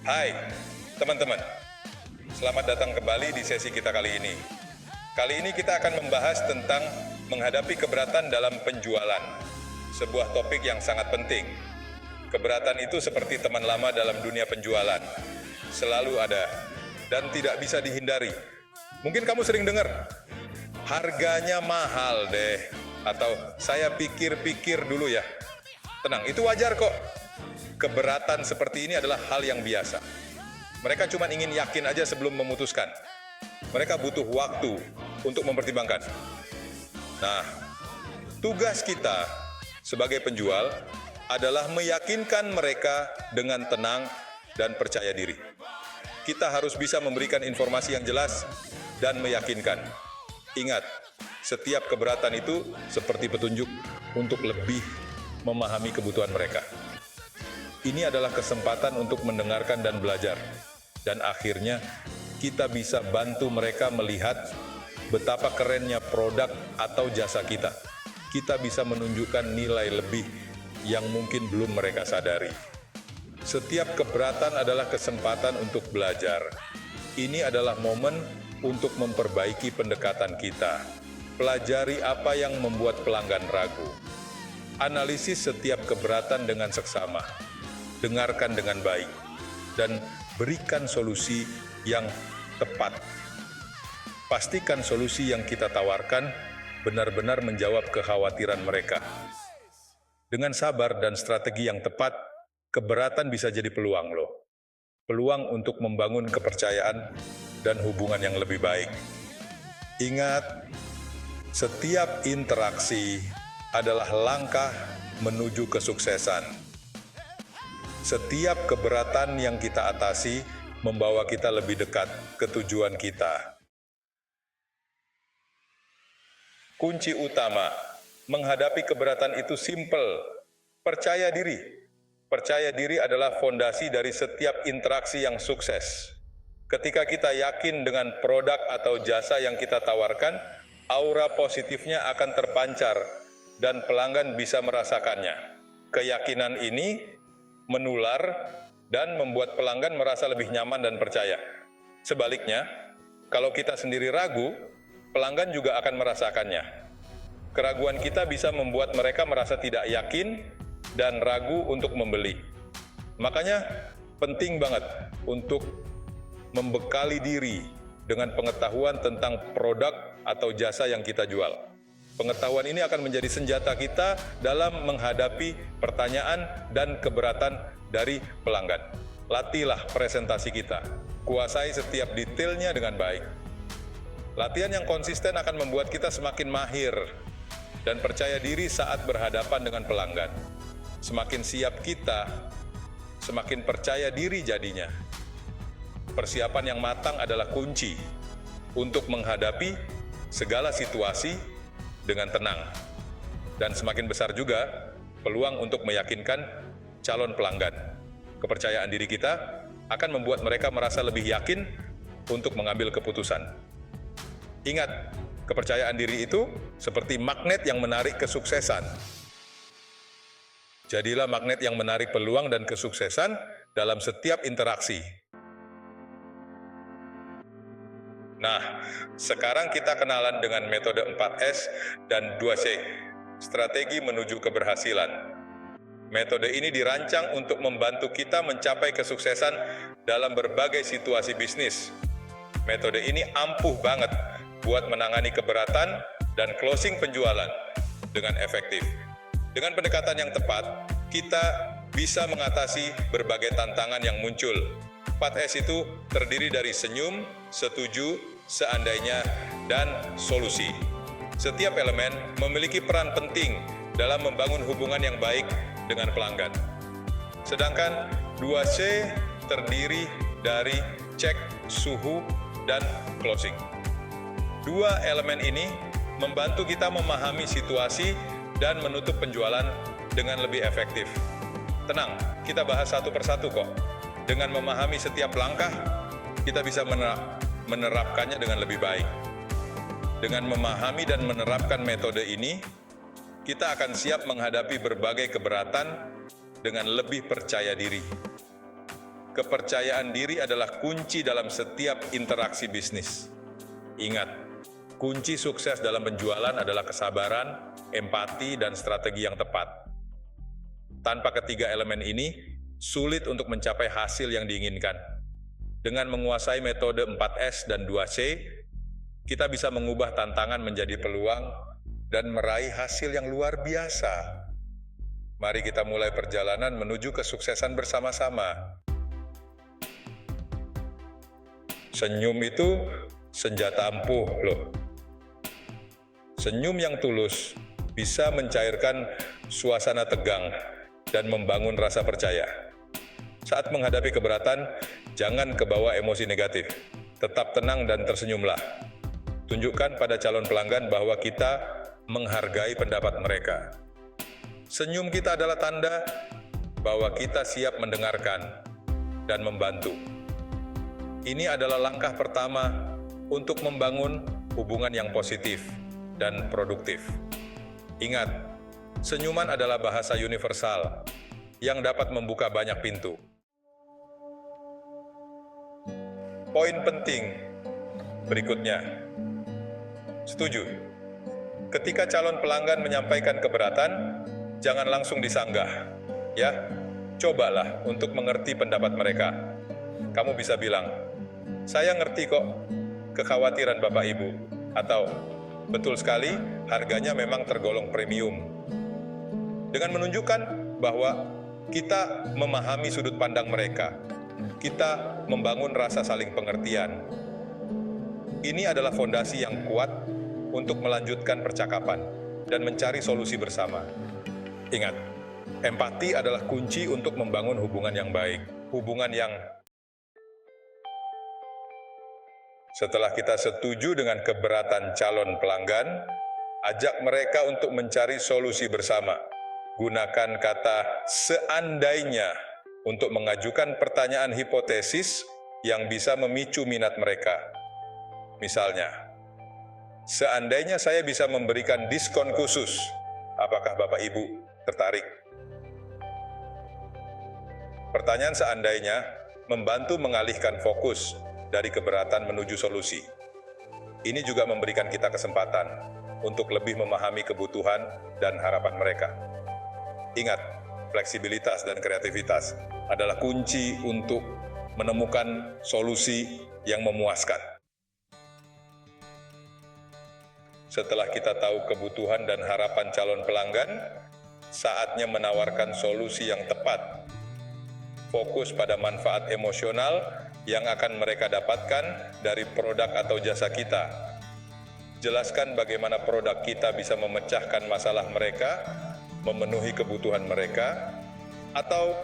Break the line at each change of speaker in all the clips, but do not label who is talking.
Hai teman-teman, selamat datang kembali di sesi kita kali ini. Kali ini kita akan membahas tentang menghadapi keberatan dalam penjualan, sebuah topik yang sangat penting. Keberatan itu seperti teman lama dalam dunia penjualan, selalu ada dan tidak bisa dihindari. Mungkin kamu sering dengar, harganya mahal deh, atau saya pikir-pikir dulu ya. Tenang, itu wajar kok. Keberatan seperti ini adalah hal yang biasa. Mereka cuma ingin yakin aja sebelum memutuskan. Mereka butuh waktu untuk mempertimbangkan. Nah, tugas kita sebagai penjual adalah meyakinkan mereka dengan tenang dan percaya diri. Kita harus bisa memberikan informasi yang jelas dan meyakinkan. Ingat, setiap keberatan itu seperti petunjuk untuk lebih memahami kebutuhan mereka. Ini adalah kesempatan untuk mendengarkan dan belajar. Dan akhirnya, kita bisa bantu mereka melihat betapa kerennya produk atau jasa kita. Kita bisa menunjukkan nilai lebih yang mungkin belum mereka sadari. Setiap keberatan adalah kesempatan untuk belajar. Ini adalah momen untuk memperbaiki pendekatan kita. Pelajari apa yang membuat pelanggan ragu. Analisis setiap keberatan dengan seksama. Dengarkan dengan baik, dan berikan solusi yang tepat. Pastikan solusi yang kita tawarkan benar-benar menjawab kekhawatiran mereka. Dengan sabar dan strategi yang tepat, keberatan bisa jadi peluang loh. Peluang untuk membangun kepercayaan dan hubungan yang lebih baik. Ingat, setiap interaksi adalah langkah menuju kesuksesan. Setiap keberatan yang kita atasi membawa kita lebih dekat ke tujuan kita. Kunci utama menghadapi keberatan itu simpel. Percaya diri. Percaya diri adalah fondasi dari setiap interaksi yang sukses. Ketika kita yakin dengan produk atau jasa yang kita tawarkan, aura positifnya akan terpancar dan pelanggan bisa merasakannya. Keyakinan ini menular dan membuat pelanggan merasa lebih nyaman dan percaya. Sebaliknya, kalau kita sendiri ragu, pelanggan juga akan merasakannya. Keraguan kita bisa membuat mereka merasa tidak yakin dan ragu untuk membeli. Makanya penting banget untuk membekali diri dengan pengetahuan tentang produk atau jasa yang kita jual. Pengetahuan ini akan menjadi senjata kita dalam menghadapi pertanyaan dan keberatan dari pelanggan. Latihlah presentasi kita. Kuasai setiap detailnya dengan baik. Latihan yang konsisten akan membuat kita semakin mahir dan percaya diri saat berhadapan dengan pelanggan. Semakin siap kita, semakin percaya diri jadinya. Persiapan yang matang adalah kunci untuk menghadapi segala situasi dengan tenang. Dan semakin besar juga peluang untuk meyakinkan calon pelanggan. Kepercayaan diri kita akan membuat mereka merasa lebih yakin untuk mengambil keputusan. Ingat, kepercayaan diri itu seperti magnet yang menarik kesuksesan. Jadilah magnet yang menarik peluang dan kesuksesan dalam setiap interaksi. Nah, sekarang kita kenalan dengan metode 4S dan 2C, strategi menuju keberhasilan. Metode ini dirancang untuk membantu kita mencapai kesuksesan dalam berbagai situasi bisnis. Metode ini ampuh banget buat menangani keberatan dan closing penjualan dengan efektif. Dengan pendekatan yang tepat, kita bisa mengatasi berbagai tantangan yang muncul. 4S itu terdiri dari senyum, setuju, seandainya, dan solusi. Setiap elemen memiliki peran penting dalam membangun hubungan yang baik dengan pelanggan. Sedangkan 2C terdiri dari cek, suhu, dan closing. Dua elemen ini membantu kita memahami situasi dan menutup penjualan dengan lebih efektif. Tenang, kita bahas satu persatu kok. Dengan memahami setiap langkah, kita bisa menerapkannya dengan lebih baik. Dengan memahami dan menerapkan metode ini, kita akan siap menghadapi berbagai keberatan dengan lebih percaya diri. kepercayaan diri adalah kunci dalam setiap interaksi bisnis. Ingat, kunci sukses dalam penjualan adalah kesabaran, empati, dan strategi yang tepat. Tanpa ketiga elemen ini, sulit untuk mencapai hasil yang diinginkan. Dengan menguasai metode 4S dan 2C, kita bisa mengubah tantangan menjadi peluang dan meraih hasil yang luar biasa. Mari kita mulai perjalanan menuju kesuksesan bersama-sama. Senyum itu senjata ampuh loh. Senyum yang tulus bisa mencairkan suasana tegang dan membangun rasa percaya. Saat menghadapi keberatan, jangan kebawa emosi negatif. Tetap tenang dan tersenyumlah. Tunjukkan pada calon pelanggan bahwa kita menghargai pendapat mereka. Senyum kita adalah tanda bahwa kita siap mendengarkan dan membantu. Ini adalah langkah pertama untuk membangun hubungan yang positif dan produktif. Ingat, senyuman adalah bahasa universal yang dapat membuka banyak pintu. Poin penting berikutnya. Setuju. Ketika calon pelanggan menyampaikan keberatan, jangan langsung disanggah. Ya, cobalah untuk mengerti pendapat mereka. Kamu bisa bilang, "Saya ngerti kok kekhawatiran Bapak Ibu." Atau, "Betul sekali, harganya memang tergolong premium." Dengan menunjukkan bahwa kita memahami sudut pandang mereka, kita membangun rasa saling pengertian. Ini adalah fondasi yang kuat untuk melanjutkan percakapan dan mencari solusi bersama. Ingat, empati adalah kunci untuk membangun hubungan yang baik. Hubungan yang setelah kita setuju dengan keberatan calon pelanggan, ajak mereka untuk mencari solusi bersama. Gunakan kata seandainya untuk mengajukan pertanyaan hipotesis yang bisa memicu minat mereka. Misalnya, seandainya saya bisa memberikan diskon khusus, apakah Bapak Ibu tertarik? Pertanyaan seandainya membantu mengalihkan fokus dari keberatan menuju solusi. Ini juga memberikan kita kesempatan untuk lebih memahami kebutuhan dan harapan mereka. Ingat, fleksibilitas dan kreativitas adalah kunci untuk menemukan solusi yang memuaskan. Setelah kita tahu kebutuhan dan harapan calon pelanggan, saatnya menawarkan solusi yang tepat. Fokus pada manfaat emosional yang akan mereka dapatkan dari produk atau jasa kita. Jelaskan bagaimana produk kita bisa memecahkan masalah mereka, memenuhi kebutuhan mereka, atau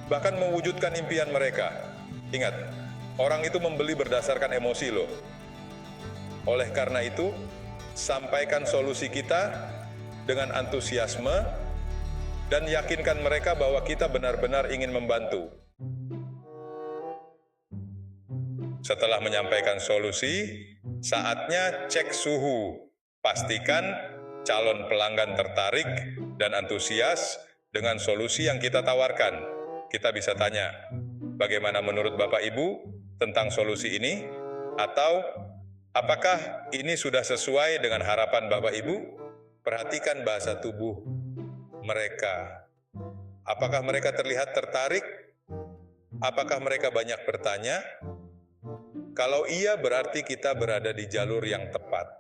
bahkan mewujudkan impian mereka. Ingat, orang itu membeli berdasarkan emosi loh. Oleh karena itu, sampaikan solusi kita dengan antusiasme dan yakinkan mereka bahwa kita benar-benar ingin membantu. Setelah menyampaikan solusi, saatnya cek suhu. Pastikan calon pelanggan tertarik dan antusias dengan solusi yang kita tawarkan. Kita bisa tanya, bagaimana menurut Bapak Ibu tentang solusi ini? Atau, apakah ini sudah sesuai dengan harapan Bapak Ibu? Perhatikan bahasa tubuh mereka. Apakah mereka terlihat tertarik? Apakah mereka banyak bertanya? Kalau iya, berarti kita berada di jalur yang tepat.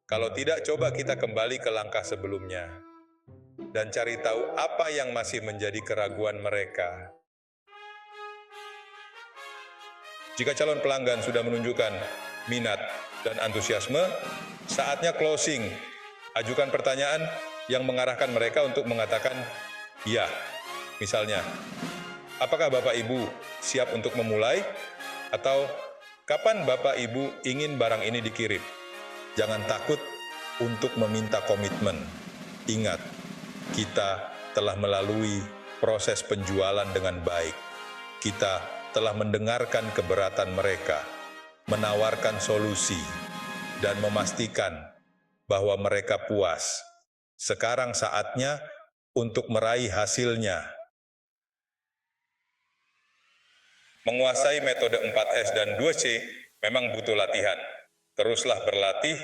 Kalau tidak, coba kita kembali ke langkah sebelumnya dan cari tahu apa yang masih menjadi keraguan mereka. Jika calon pelanggan sudah menunjukkan minat dan antusiasme, saatnya closing. Ajukan pertanyaan yang mengarahkan mereka untuk mengatakan ya. Misalnya, apakah Bapak Ibu siap untuk memulai? Atau kapan Bapak Ibu ingin barang ini dikirim? Jangan takut untuk meminta komitmen. Ingat, kita telah melalui proses penjualan dengan baik. Kita telah mendengarkan keberatan mereka, menawarkan solusi, dan memastikan bahwa mereka puas. Sekarang saatnya untuk meraih hasilnya. Menguasai metode 4S dan 2C memang butuh latihan. Teruslah berlatih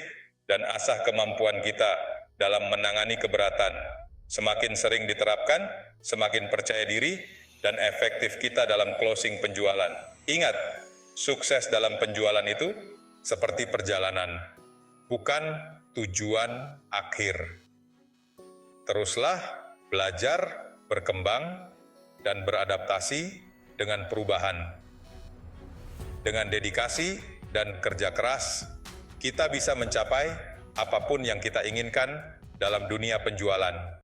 dan asah kemampuan kita dalam menangani keberatan. Semakin sering diterapkan, semakin percaya diri, dan efektif kita dalam closing penjualan. Ingat, sukses dalam penjualan itu seperti perjalanan, bukan tujuan akhir. Teruslah belajar, berkembang, dan beradaptasi dengan perubahan. Dengan dedikasi dan kerja keras, kita bisa mencapai apapun yang kita inginkan dalam dunia penjualan.